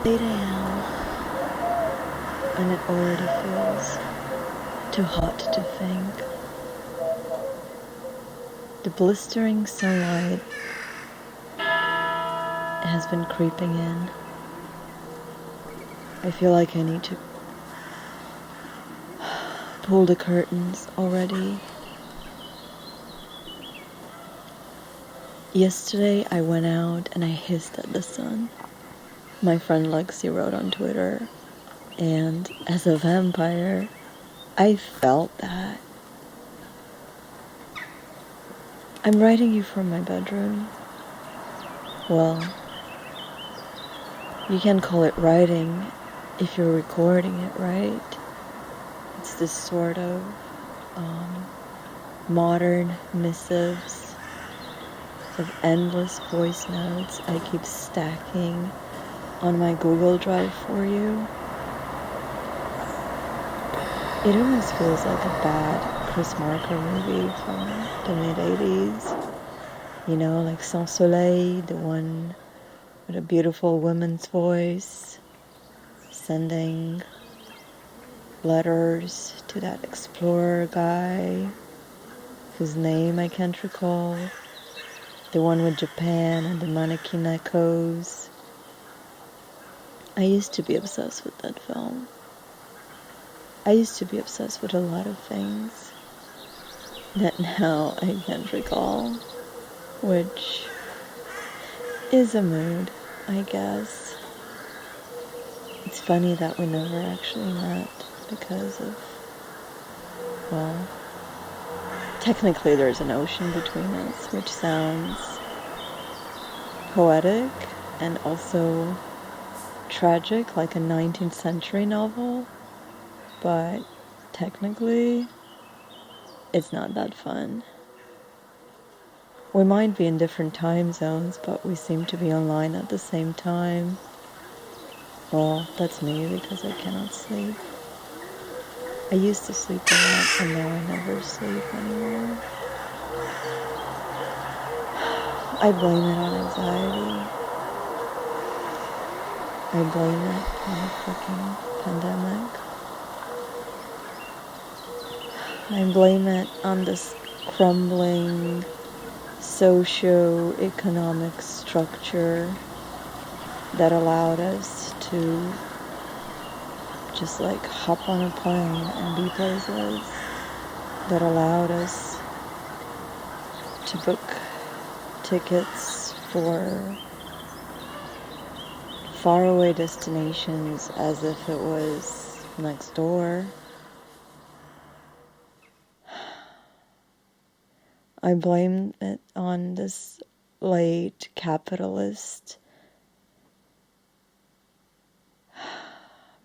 8 a.m. and it already feels too hot to think. The blistering sunlight has been creeping in. I feel like I need to pull the curtains already. Yesterday I went out and I hissed at the sun. My friend Lexi wrote on Twitter, and as a vampire, I felt that. I'm writing you from my bedroom. Well, you can call it writing if you're recording it, right? It's this sort of modern missives of endless voice notes I keep stacking on my Google Drive for you. It almost feels like a bad Chris Marker movie from the mid-80s. You know, like Sans Soleil, the one with a beautiful woman's voice, sending letters to that explorer guy whose name I can't recall. The one with Japan and the mannequin echoes. I used to be obsessed with that film. I used to be obsessed with a lot of things that now I can't recall, which is a mood, I guess. It's funny that we never actually met because of, well, technically there's an ocean between us, which sounds poetic and also tragic, like a 19th century novel, but technically it's not that fun. We might be in different time zones, but we seem to be online at the same time. Well, that's me because I cannot sleep. I used to sleep a lot and now I never sleep anymore. I blame it on anxiety. I blame it on the freaking pandemic. I blame it on this crumbling socio-economic structure that allowed us to just like hop on a plane and be places, that allowed us to book tickets for faraway destinations as if it was next door. I blame it on this late capitalist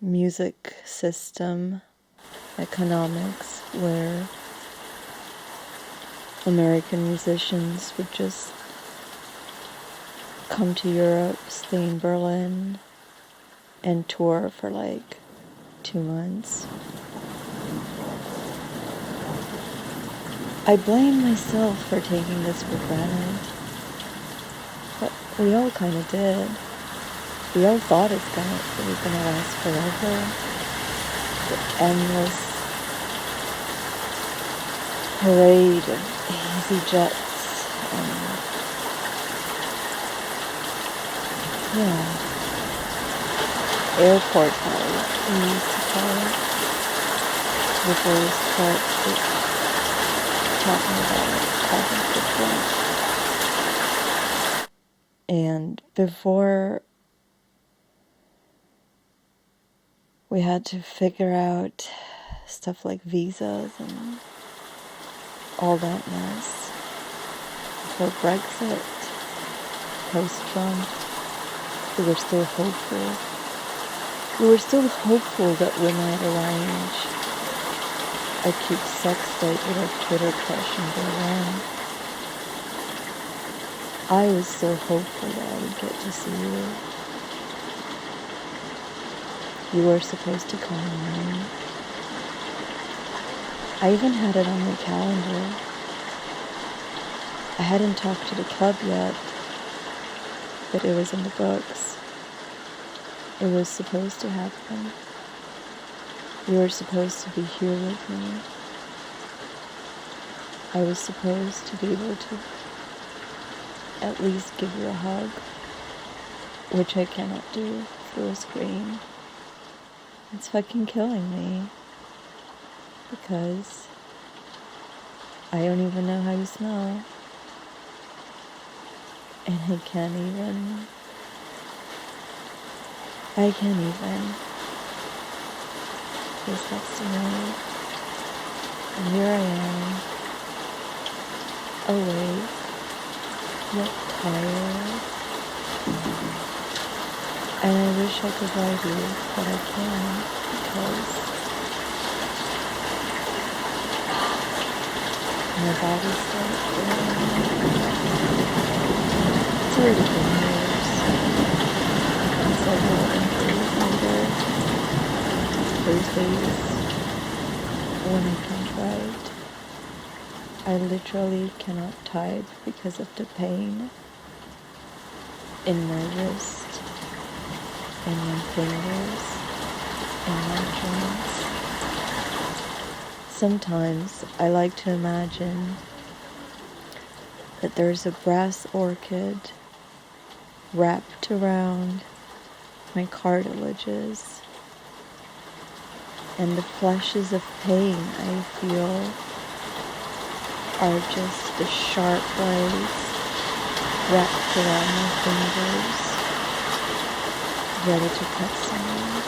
music system, economics, where American musicians would just come to Europe, stay in Berlin, and tour for like 2 months. I blame myself for taking this for granted, but we all kind of did. We all thought it was gonna last forever. The endless parade of easy jets and airport parade, we used to call it, before we start talking about traffic control. And before we had to figure out stuff like visas and all that mess. Before Brexit, post-Trump, we were still hopeful. We were still hopeful that we might arrange a cute sex date with our Twitter crush in Berlin. I was still hopeful that I would get to see you. You were supposed to come in. I even had it on my calendar. I hadn't talked to the club yet, but it was in the books. It was supposed to happen. You were supposed to be here with me. I was supposed to be able to at least give you a hug, which I cannot do through a screen. It's fucking killing me. Because I don't even know how you smell. And I can't even. Because that's to know. And here I am, awake, yet tired. And I wish I could write you, but I can't, because my body's still feeling. It's already been years. Several days later, Thursdays, when I can't write, I literally cannot type because of the pain in my wrist, in my fingers, in my joints. Sometimes I like to imagine that there's a brass orchid wrapped around my cartilages, and the flashes of pain I feel are just the sharp blades wrapped around my fingers, ready to cut someone.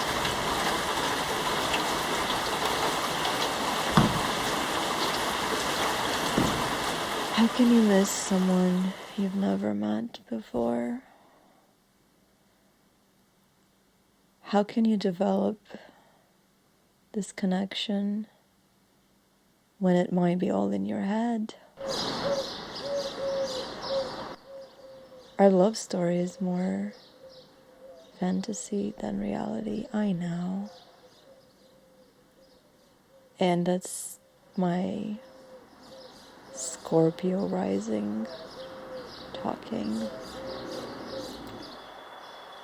How can you miss someone you've never met before? How can you develop this connection when it might be all in your head? Our love story is more fantasy than reality, I know. And that's my Scorpio rising talking.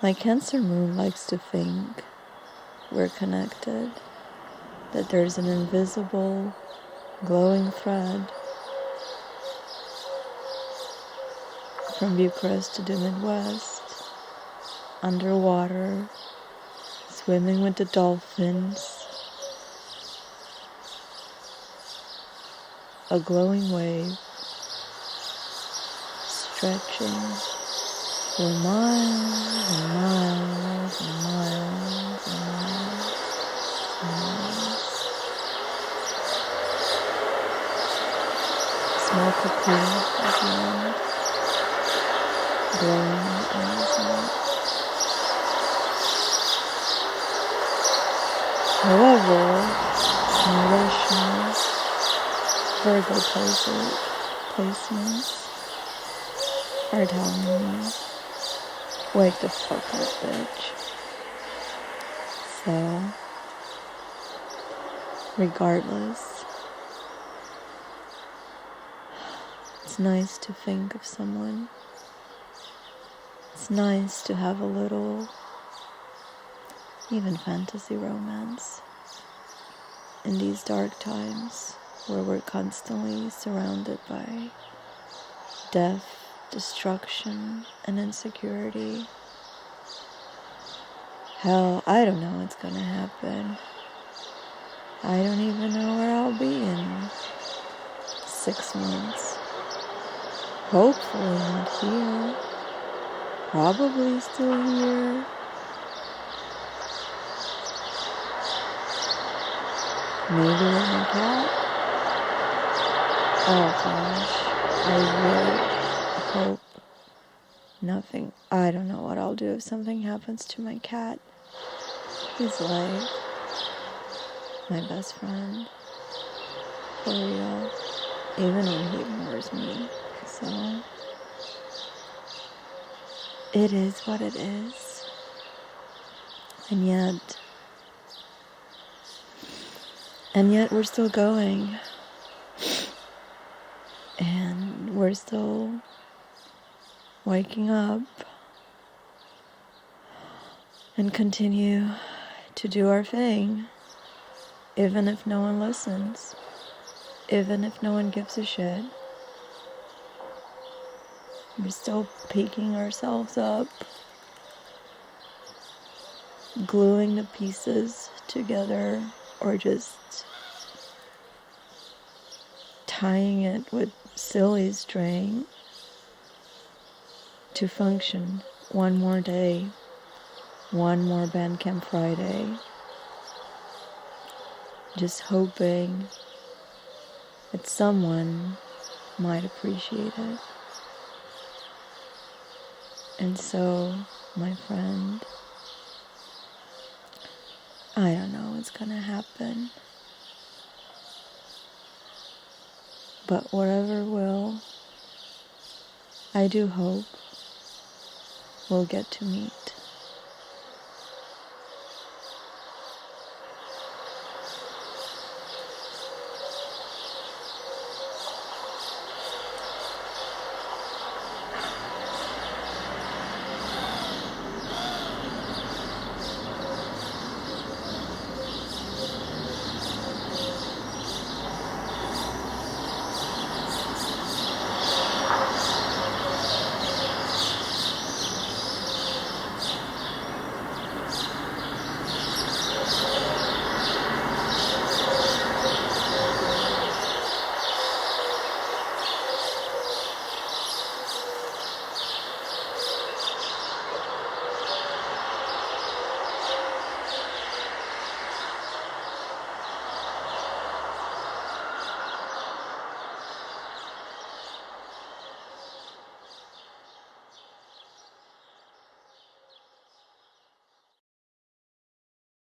My Cancer moon likes to think we're connected, that there's an invisible glowing thread from Bucharest to the Midwest, underwater, swimming with the dolphins, a glowing wave stretching for miles and miles and miles and miles and miles. Small cocoon at the end, glowing in the sun. However, my Virgo placements are telling me, wake the fuck up, bitch. So, regardless, it's nice to think of someone. It's nice to have a little, even fantasy romance in these dark times where we're constantly surrounded by death, destruction, and insecurity. Hell, I don't know what's gonna happen. I don't even know where I'll be in 6 months. Hopefully not here. Probably still here. Maybe with my cat. Oh gosh, I really hope nothing. I don't know what I'll do if something happens to my cat. He's like my best friend, for real, even when he ignores me. So it is what it is. And yet we're still going, and we're still waking up and continue to do our thing, even if no one listens, even if no one gives a shit. We're still picking ourselves up, gluing the pieces together, or just tying it with silly string to function one more day, one more Bandcamp Friday, just hoping that someone might appreciate it. And so, my friend, I don't know what's gonna happen, but whatever will, I do hope we'll get to meet.